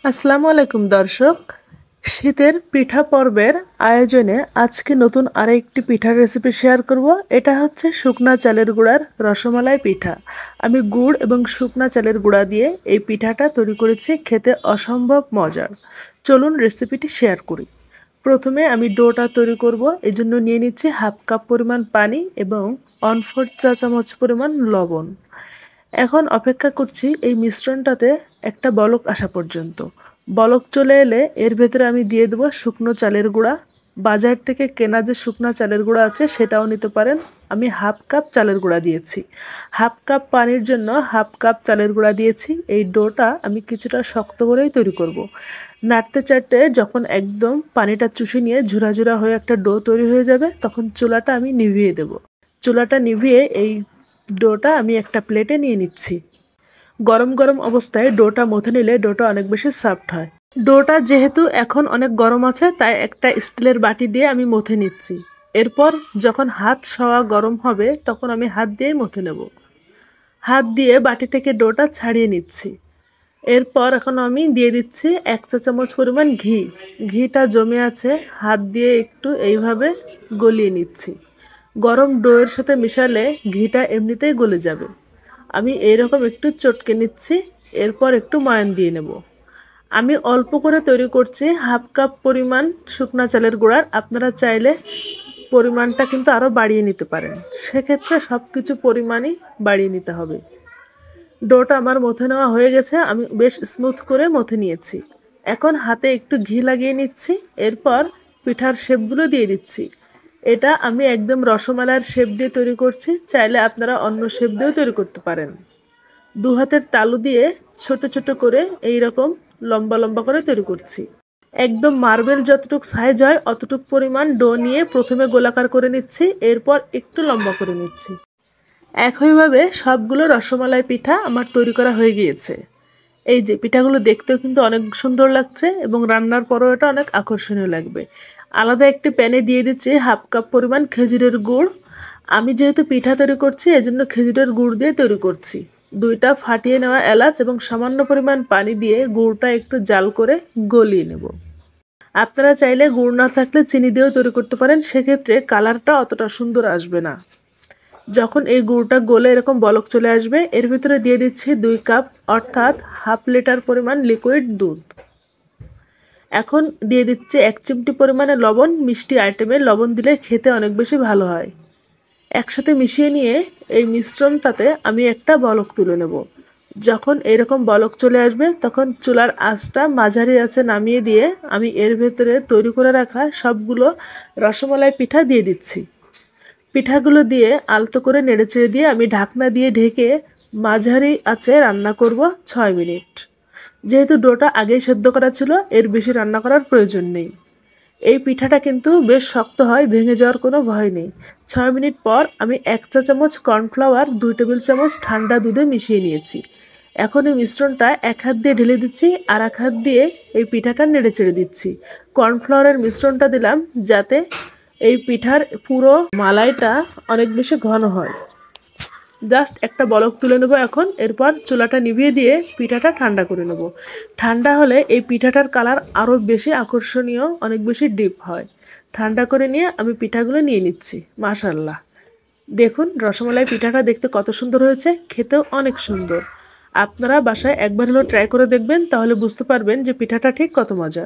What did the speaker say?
আসসালামু আলাইকুম দর্শক। শীতের পিঠা পর্বের আয়োজনে আজকে নতুন আরেকটি পিঠার রেসিপি শেয়ার করব। এটা হচ্ছে শুকনা চালের গুঁড়ার রসমালাই পিঠা। আমি গুড় এবং শুকনা চালের গুঁড়া দিয়ে এই পিঠাটা তৈরি করেছি, খেতে অসম্ভব মজার। চলুন রেসিপিটি শেয়ার করি। প্রথমে আমি ডোটা তৈরি করব, এই জন্য নিয়ে নিচ্ছি হাফ কাপ পরিমাণ পানি এবং 1/4 চা চামচ পরিমাণ লবণ। এখন অপেক্ষা করছি এই মিশ্রণটাতে একটা বলক আসা পর্যন্ত। বলক চলে এলে এর ভেতরে আমি দিয়ে দেবো শুকনো চালের গুঁড়া। বাজার থেকে কেনা যে শুকনো চালের গুঁড়া আছে সেটাও নিতে পারেন। আমি হাফ কাপ চালের গুঁড়া দিয়েছি। হাফ কাপ পানির জন্য হাফ কাপ চালের গুঁড়া দিয়েছি। এই ডোটা আমি কিছুটা শক্ত করেই তৈরি করব। নাড়তে চাড়তে যখন একদম পানিটা চুষে নিয়ে ঝুরা ঝুরা হয়ে একটা ডো তৈরি হয়ে যাবে, তখন চুলাটা আমি নিভিয়ে দেব। চুলাটা নিভিয়ে এই ডোটা আমি একটা প্লেটে নিয়ে নিচ্ছি। গরম গরম অবস্থায় ডোটা মথে নিলে ডোটা অনেক বেশি সফট হয়। ডোটা যেহেতু এখন অনেক গরম আছে, তাই একটা স্টিলের বাটি দিয়ে আমি মথে নিচ্ছি। এরপর যখন হাত সওয়া গরম হবে তখন আমি হাত দিয়ে মথে নেব। হাত দিয়ে বাটি থেকে ডোটা ছাড়িয়ে নিচ্ছি। এরপর এখন আমি দিয়ে দিচ্ছি 1 চা চামচ পরিমাণ ঘি। ঘিটা জমে আছে, হাত দিয়ে একটু এইভাবে গলিয়ে নিচ্ছি। গরম ডোয়ের সাথে মিশালে ঘিটা এমনিতেই গলে যাবে। আমি এইরকম একটু চটকে নিচ্ছি। এরপর একটু ময়ান দিয়ে নেব। আমি অল্প করে তৈরি করছি, হাফ কাপ পরিমাণ শুকনা চালের গুঁড়ার। আপনারা চাইলে পরিমাণটা কিন্তু আরও বাড়িয়ে নিতে পারেন, সেক্ষেত্রে সব কিছু পরিমাণই বাড়িয়ে নিতে হবে। ডোটা আমার মথে নেওয়া হয়ে গেছে, আমি বেশ স্মুথ করে মথে নিয়েছি। এখন হাতে একটু ঘি লাগিয়ে নিচ্ছি। এরপর পিঠার শেপগুলো দিয়ে দিচ্ছি। এটা আমি একদম রসমালাইয়ের শেপ দিয়ে তৈরি করছি, চাইলে আপনারা অন্য শেপ দিয়েও তৈরি করতে পারেন। দু হাতের তালু দিয়ে ছোট ছোট করে এই রকম লম্বা লম্বা করে তৈরি করছি। একদম মার্বেল যতটুকু সাইজ হয় অতটুকু পরিমাণ ডো নিয়ে প্রথমে গোলাকার করে নিচ্ছি, এরপর একটু লম্বা করে নিচ্ছি। একইভাবে সবগুলো রসমালাই পিঠা আমার তৈরি করা হয়ে গিয়েছে। এই যে পিঠাগুলো দেখতেও কিন্তু অনেক সুন্দর লাগছে এবং রান্নার পরও এটা অনেক আকর্ষণীয় লাগবে। আলাদা একটি প্যানে দিয়ে দিচ্ছি হাফ কাপ পরিমাণ খেজুরের গুড়। আমি যেহেতু পিঠা তৈরি করছি এজন্য খেজুরের গুড় দিয়ে তৈরি করছি। 2টা ফাটিয়ে নেওয়া এলাচ এবং সামান্য পরিমাণ পানি দিয়ে গুড়টা একটু জাল করে গলিয়ে নেব। আপনারা চাইলে গুড় না থাকলে চিনি দিয়েও তৈরি করতে পারেন, সেক্ষেত্রে কালারটা অতটা সুন্দর আসবে না। যখন এই গুড়টা গলে এরকম বলক চলে আসবে, এর ভিতরে দিয়ে দিচ্ছি 2 কাপ অর্থাৎ হাফ লিটার পরিমাণ লিকুইড দুধ। এখন দিয়ে দিচ্ছি 1 চিমটি পরিমাণে লবণ। মিষ্টি আইটেমে লবণ দিলে খেতে অনেক বেশি ভালো হয়। একসাথে মিশিয়ে নিয়ে এই মিশ্রণটাতে আমি একটা বলক তুলে নেব। যখন এরকম বলক চলে আসবে তখন চুলার আঁচটা মাঝারি আঁচে নামিয়ে দিয়ে আমি এর ভেতরে তৈরি করে রাখা সবগুলো রসমালাই পিঠা দিয়ে দিচ্ছি। পিঠাগুলো দিয়ে আলতো করে নেড়েচেড়ে দিয়ে আমি ঢাকনা দিয়ে ঢেকে মাঝারি আঁচে রান্না করব 6 মিনিট। যেহেতু ডোটা আগেই সেদ্ধ করা ছিল, এর বেশি রান্না করার প্রয়োজন নেই। এই পিঠাটা কিন্তু বেশ শক্ত হয়, ভেঙে যাওয়ার কোনো ভয় নেই। 6 মিনিট পর আমি 1 চা চামচ কর্নফ্লাওয়ার 2 টেবিল চামচ ঠান্ডা দুধে মিশিয়ে নিয়েছি। এখন এই মিশ্রণটা এক হাত দিয়ে ঢেলে দিচ্ছি, আর এক হাত দিয়ে এই পিঠাটা নেড়েচেড়ে দিচ্ছি। কর্নফ্লাওয়ারের মিশ্রণটা দিলাম যাতে এই পিঠার পুরো মালাইটা অনেক বেশি ঘন হয়। জাস্ট একটা বলক তুলে নেব এখন। এরপর চুলাটা নিভিয়ে দিয়ে পিঠাটা ঠান্ডা করে নেব। ঠান্ডা হলে এই পিঠাটার কালার আরও বেশি আকর্ষণীয়, অনেক বেশি ডিপ হয়। ঠান্ডা করে নিয়ে আমি পিঠাগুলো নিয়ে নিচ্ছি। মাশাআল্লাহ, দেখুন রসমালাই পিঠাটা দেখতে কত সুন্দর হয়েছে, খেতেও অনেক সুন্দর। আপনারা বাসায় একবার হলেও ট্রাই করে দেখবেন, তাহলে বুঝতে পারবেন যে পিঠাটা ঠিক কত মজা।